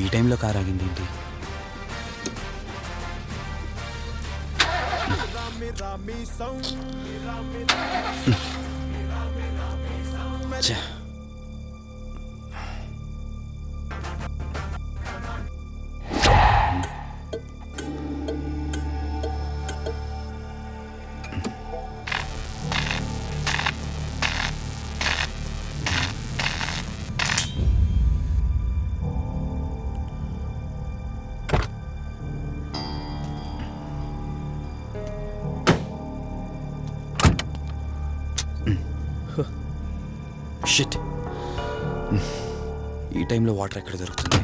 ఈ టైంలో కార్ ఆగింది ఏంటి? ఛే. షిట్. ఈ టైంలో వాటర్ ఎక్కడ దొరుకుతుంది?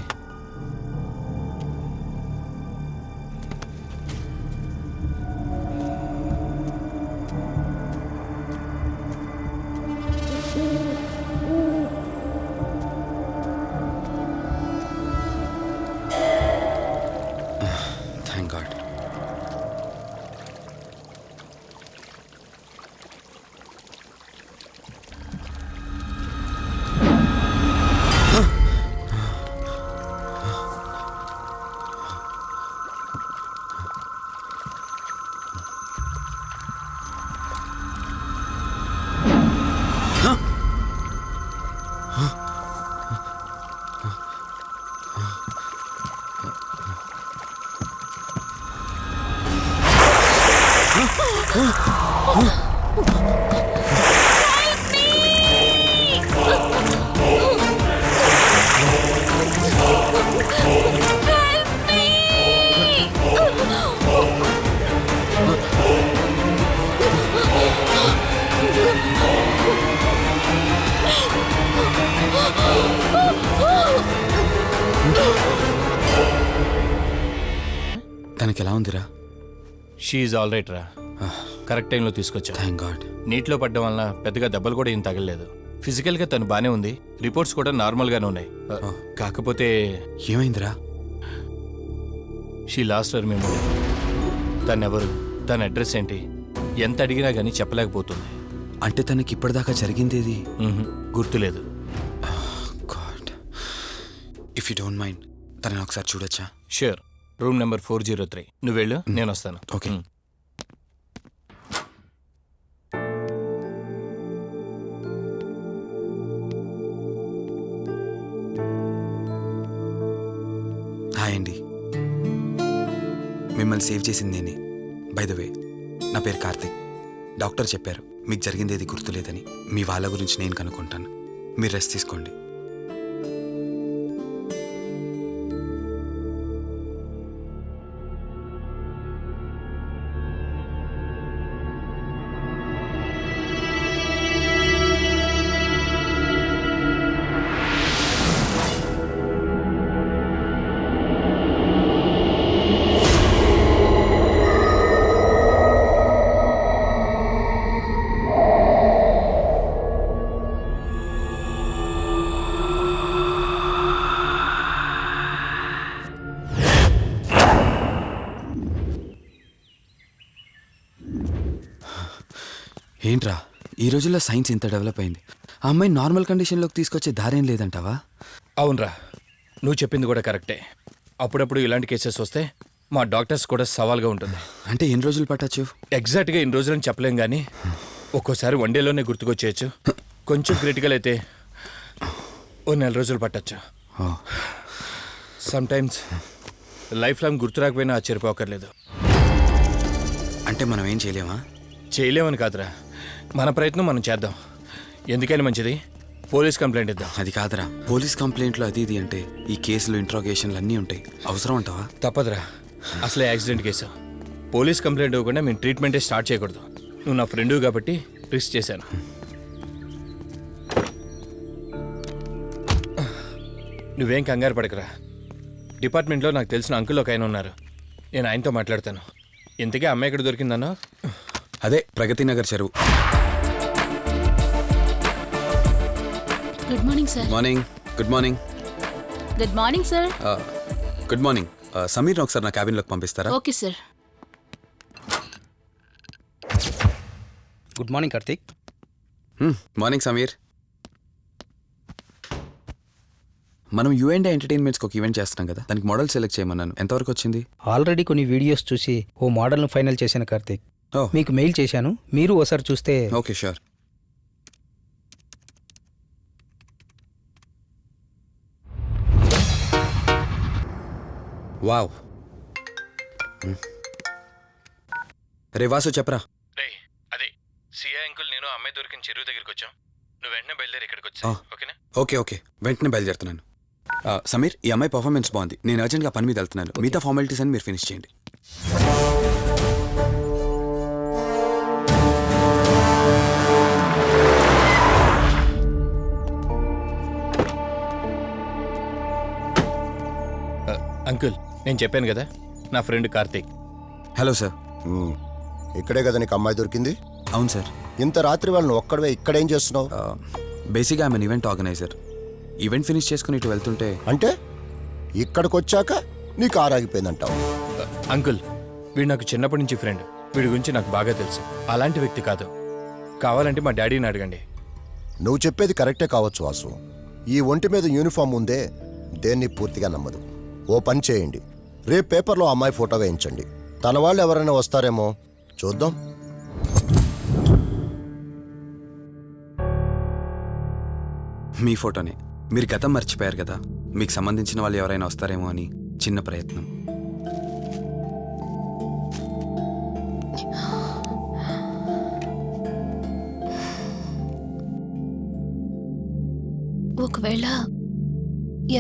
Thank God. తనకి ఎలా ఉందిరా? షీఈ్ ఆల్ రైట్ రా. కరెక్ట్ టైంలో తీసుకొచ్చా. Thank God. నీటిలో పడ్డం వల్ల పెద్దగా దెబ్బలు కూడా ఏం తగలలేదు. ఫిజికల్గా తను బాగానే ఉంది. రిపోర్ట్స్ కూడా నార్మల్గానే ఉన్నాయి. కాకపోతే ఏమైందిరా? She lost her memory. తనెవరు, తన అడ్రస్ ఏంటి, ఎంత అడిగినా కానీ చెప్పలేకపోతుంది. అంటే తనకి ఇప్పటిదాకా జరిగిందేది గుర్తులేదు. God, if you don't mind తనని ఒకసారి చూడొచ్చా? ష్యూర్. Room number 403. నువ్వు వెళ్ళు, నేను వస్తాను. ఓకే. హాయ్ అండి, మిమ్మల్ని సేవ్ చేసింది నేనే. బై ద వే, నా పేరు కార్తిక్. డాక్టర్ చెప్పారు మీకు జరిగిందేది గుర్తులేదని. మీ వాళ్ళ గురించి నేను కనుక్కుంటాను. మీరు రెస్ట్ తీసుకోండి. ఏంట్రా, ఈ రోజుల్లో సైన్స్ ఇంత డెవలప్ అయింది. ఆ అమ్మాయి నార్మల్ కండిషన్లోకి తీసుకొచ్చే దారేం లేదంటావా? అవునరా, నువ్వు చెప్పింది కూడా కరెక్టే. అప్పుడప్పుడు ఇలాంటి కేసెస్ వస్తే మా డాక్టర్స్ కూడా సవాల్గా ఉంటుంది. అంటే ఎన్ని రోజులు పట్టచ్చు? ఎగ్జాక్ట్గా ఇన్ని రోజులని చెప్పలేం కానీ ఒక్కోసారి వన్ డేలోనే గుర్తుకొచ్చేయచ్చు. కొంచెం క్రిటికల్ అయితే ఓ 4 రోజులు పట్టచ్చు. సమ్టైమ్స్ లైఫ్ లాంగ్ గుర్తు రాకపోయినా ఆశ్చర్యపోకర్లేదు. అంటే మనం ఏం చేయలేమా? చేయలేమని కాదురా, మన ప్రయత్నం మనం చేద్దాం. ఎందుకని మంచిది, పోలీస్ కంప్లైంట్ ఇద్దాం. అది కాదురా, పోలీస్ కంప్లైంట్లు అది ఇది అంటే ఈ కేసులు ఇంట్రాగేషన్లు అన్నీ ఉంటాయి. అవసరం అంటావా? తప్పదురా, అసలే యాక్సిడెంట్ కేసు. పోలీస్ కంప్లైంట్ ఇవ్వకుండా మేము ట్రీట్మెంటే స్టార్ట్ చేయకూడదు. నువ్వు నా ఫ్రెండు కాబట్టి రిస్క్ చేశాను. నువ్వేం కంగారు పడకరా. డిపార్ట్మెంట్లో నాకు తెలిసిన అంకుల్ ఒక ఆయన ఉన్నారు. నేను ఆయనతో మాట్లాడతాను. ఇంతకీ అమ్మాయి ఎక్కడ దొరికిందన్నా? అదే ప్రగతి నగర్ చెరువు. Good morning sir. Morning. Good morning. Good morning sir. Good morning. సమీర్ని ఒకసారి నా క్యాబిన్లోకి పంపిస్తారా? Okay sir. Good morning Karthik. Morning Sameer. మనం యూఎండే ఎంటర్టైన్మెంట్స్కి ఒక ఈవెంట్ చేస్తున్నాం కదా, దానికి మోడల్ సెలెక్ట్ చేయమన్నాను. ఎంతవరకు వచ్చింది? ఆల్రెడీ కొన్ని వీడియోస్ చూసి ఓ మోడల్ను ఫైనల్ చేశాను కార్తీక్. ఓ మీకు మెయిల్ చేశాను, మీరు ఒకసారి చూస్తే. Okay sure. వావ్. రే వాసు చెప్పరా. రే అదే సిఐ అంకుల్ నేను ఆ అమ్మాయి దొరికిన చెరువు దగ్గరికి వచ్చాం. నువ్వు వెంటనే బయలుదేరి ఇక్కడికి వచ్చా, ఓకేనా? ఓకే ఓకే, వెంటనే బయలుదేరుతున్నాను. సమీర్, ఈ అమ్మాయి పర్ఫార్మెన్స్ బాగుంది. నేను అర్జెంట్గా పని మీద వెళ్తున్నాను. మిగతా ఫార్మాలిటీస్ అని మీరు ఫినిష్ చేయండి. అంకుల్ నేను చెప్పాను కదా, నా ఫ్రెండ్ కార్తీక్. Hello sir. ఇక్కడే కదా నీకు అమ్మాయి దొరికింది? అవును సార్. ఇంత రాత్రి వాళ్ళని ఒక్కడవే ఇక్కడేం చేస్తున్నావు? బేసిక్గా I'm event organizer. Event finish చేసుకుని ఇటు వెళ్తుంటే. అంటే ఇక్కడికి వచ్చాక నీకు ఆరాగిపోయిందంటావు? అంకుల్ వీడు నాకు చిన్నప్పటి నుంచి ఫ్రెండ్. వీడి గురించి నాకు బాగా తెలుసు. అలాంటి వ్యక్తి కాదు. కావాలంటే మా డాడీని అడగండి. నువ్వు చెప్పేది కరెక్టే కావచ్చు వాసు. ఈ ఒంటి మీద యూనిఫామ్ ఉందే దేన్ని పూర్తిగా నమ్మదు. ఓ పని చేయండి, రేపు పేపర్లో అమ్మాయి ఫోటో వేయించండి. తన వాళ్ళు ఎవరైనా వస్తారేమో చూద్దాం. మీ ఫోటోనే. మీరు గతం మర్చిపోయారు కదా, మీకు సంబంధించిన వాళ్ళు ఎవరైనా వస్తారేమో అని చిన్న ప్రయత్నం. ఒకవేళ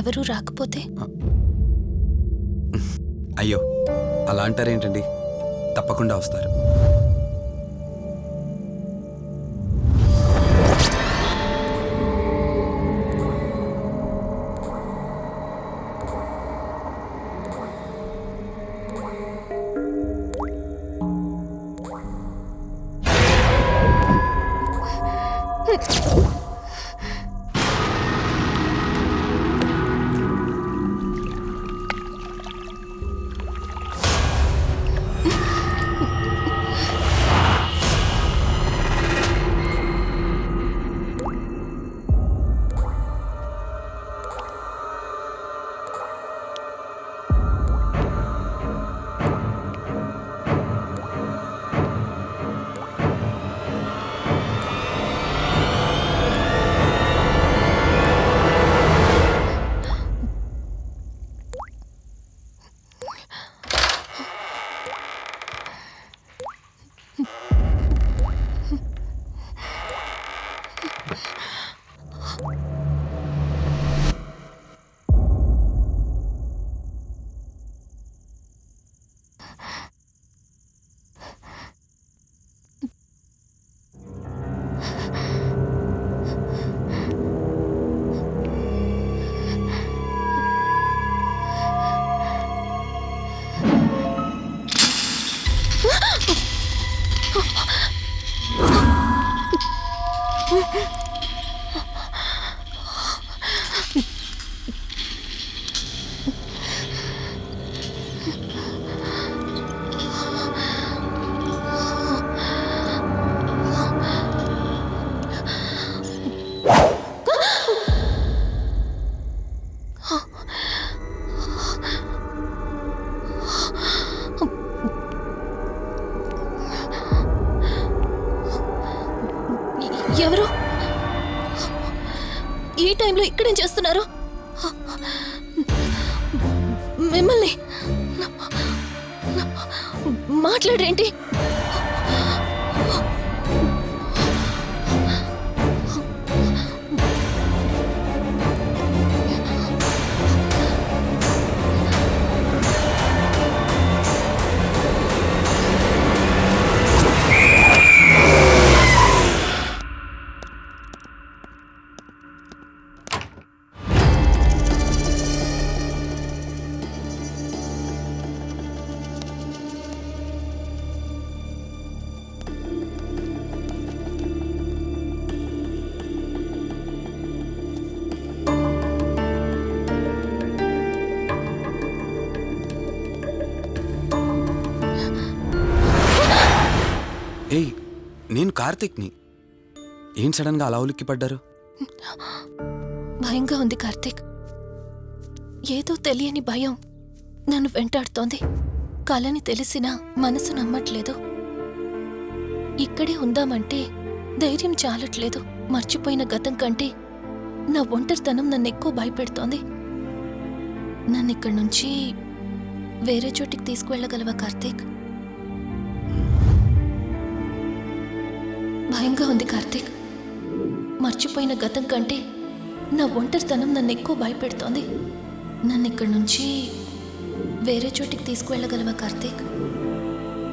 ఎవరూ రాకపోతే? అయ్యో అలా అంటారేంటండి, తప్పకుండా వస్తారు. ఎవరు ఈ టైంలో ఇక్కడేం చేస్తున్నారు? మిమ్మల్ని మాట్లాడేంటి? ఏయ్, నేను కార్తిక్ని. ఏం సడన్గా అలా ఉలిక్కి పడ్డారు? భయంగా ఉంది కార్తీక్. ఏదో తెలియని భయం నన్ను వెంటాడుతోంది. కలని తెలిసినా మనసు నమ్మట్లేదు. ఇక్కడే ఉందామంటే ధైర్యం చాలట్లేదు. మర్చిపోయిన గతం కంటే నా ఒంటరితనం నన్ను ఎక్కువ భయపెడుతోంది. నన్ను ఇక్కడి నుంచి వేరే చోటికి తీసుకువెళ్ళగలవా కార్తీక్? భయంగా ఉంది కార్తీక్. మర్చిపోయిన గతం కంటే నా ఒంటరితనం నన్ను ఎక్కువ భయపెడుతోంది. నన్ను ఇక్కడి నుంచి వేరే చోటికి తీసుకువెళ్ళగలవా కార్తీక్?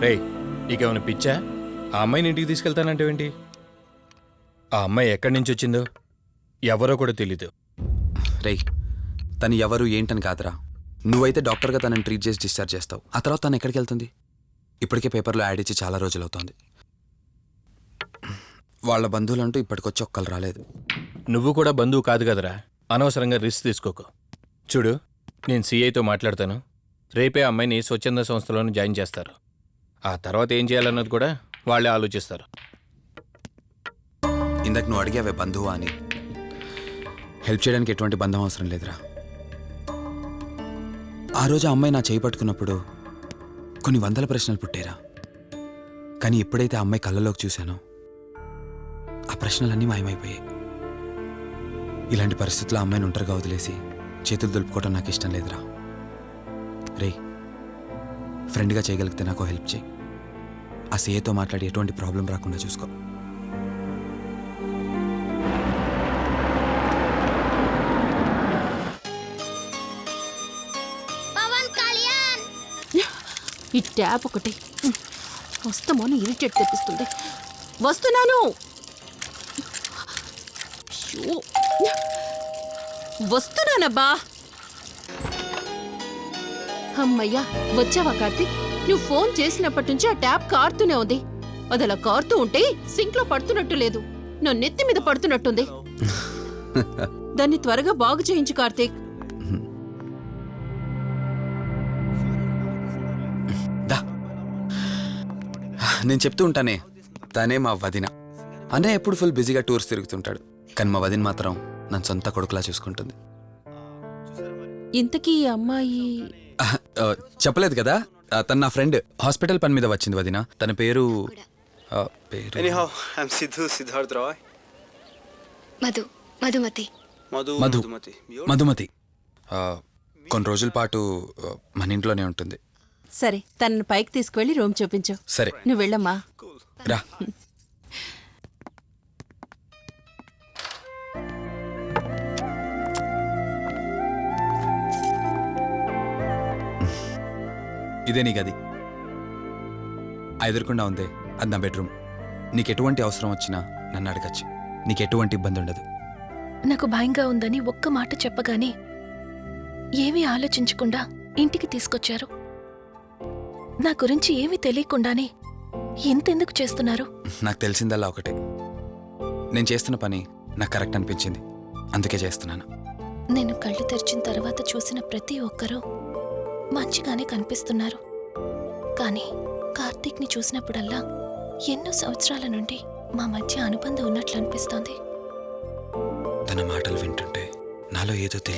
రేయ్, నీకేమైనా పిచ్చా? ఆ అమ్మాయిని ఇంటికి తీసుకెళ్తానంటేవేంటి? ఆ అమ్మాయి ఎక్కడి నుంచి వచ్చిందో ఎవరో కూడా తెలీదు. రేయ్, తను ఎవరు ఏంటని కాదురా. నువ్వైతే డాక్టర్గా తనని ట్రీట్ చేసి డిశ్చార్జ్ చేస్తావు. ఆ తర్వాత తను ఎక్కడికి వెళ్తుంది? ఇప్పటికే పేపర్లో యాడ్ ఇచ్చి చాలా రోజులు అవుతుంది. వాళ్ళ బంధువులంటూ ఇప్పటికొచ్చి ఒక్కరు రాలేదు. నువ్వు కూడా బంధువు కాదు కదరా, అనవసరంగా రిస్క్ తీసుకోకు. చూడు, నేను సిఐతో మాట్లాడతాను. రేపే అమ్మాయిని స్వచ్ఛంద సంస్థలోనే జాయిన్ చేస్తారు. ఆ తర్వాత ఏం చేయాలన్నది కూడా వాళ్ళే ఆలోచిస్తారు. ఇందాక నువ్వు అడిగావే బంధువా అని. హెల్ప్ చేయడానికి ఎటువంటి బంధం అవసరం లేదురా. ఆ రోజు ఆ అమ్మాయి నా చేయి పట్టుకున్నప్పుడు కొన్ని వందల ప్రశ్నలు పుట్టేరా. కానీ ఎప్పుడైతే ఆ అమ్మాయి కళ్ళలోకి చూశానో ఆ ప్రశ్నలన్నీ మాయమైపోయాయి. ఇలాంటి పరిస్థితుల్లో అమ్మాయిని ఒంటరిగా వదిలేసి చేతులు దులుపుకోవడం నాకు ఇష్టం లేదురా. రే, ఫ్రెండ్గా చేయగలిగితే నాకు హెల్ప్ చేయి. ఆ సిఏతో మాట్లాడి ఎటువంటి ప్రాబ్లం రాకుండా చూసుకో. ఈ ట్యాప్ ఒకటి వస్తామని ఇరిటేట్ తెప్పిస్తుంది. వస్తున్నాను. అయ్యో, వస్తున్నానబ్బా. అమ్మయ్యా, వచ్చావా కార్తీక్? నువ్వు ఫోన్ చేసినప్పటి నుంచి ఆ ట్యాప్ కారుతూనే ఉంది. అది అలా కారుతూ ఉంటే సింక్లో పడుతున్నట్టు లేదు, నా నెత్తి మీద పడుతున్నట్టుంది. దాన్ని త్వరగా బాగు చేయించు కార్తీక్. నేను చెప్తూ ఉంటానే, తనే మా వదిన. అనే ఎప్పుడు ఫుల్ బిజీగా టూర్స్ తిరుగుతుంటాడు. కానీ మా వదిన మాత్రం నన్ను సొంత కొడుకులా చూసుకుంటుంది. ఇంతకీ ఈ అమ్మాయి చెప్పలేదు కదా, తను నా ఫ్రెండ్. హాస్పిటల్ పని మీద వచ్చింది వదిన. తన పేరు Anyhow, I'm Siddharth Roy. Madhumati. Madhumati. కొన్ని రోజుల పాటు మన ఇంట్లోనే ఉంటుంది. సరే, తనను పైకి తీసుకువెళ్ళి రూమ్ చూపించు. సరే, నువ్వు వెళ్ళమ్మా. రా. ఇదే నీ గది. ఎదురుకుండా ఉందే, అది నా బెడ్రూమ్. నీకు ఎటువంటి అవసరం వచ్చినా నన్ను అడగచ్చు. నీకు ఎటువంటి ఇబ్బంది ఉండదు. నాకు భయంగా ఉందని ఒక్క మాట చెప్పగానే ఏమీ ఆలోచించకుండా ఇంటికి తీసుకొచ్చారు. నా గురించి ఏమీ తెలియకుండానే ఇంతెందుకు చేస్తున్నారు? నాకు తెలిసిందల్లా ఒకటే, నేను చేస్తున్న పని నాకు కరెక్ట్ అనిపించింది, అందుకే చేస్తున్నాను. నేను కళ్ళు తెరిచిన తర్వాత చూసిన ప్రతి ఒక్కరూ మంచిగానే కనిపిస్తున్నారు. కానీ కార్తీక్ని చూసినప్పుడల్లా ఎన్నో సంవత్సరాల నుండి మా మధ్య అనుబంధం ఉన్నట్లు అనిపిస్తోంది. తన మాటలు వింటుంటే నాలో ఏదో తెలియదు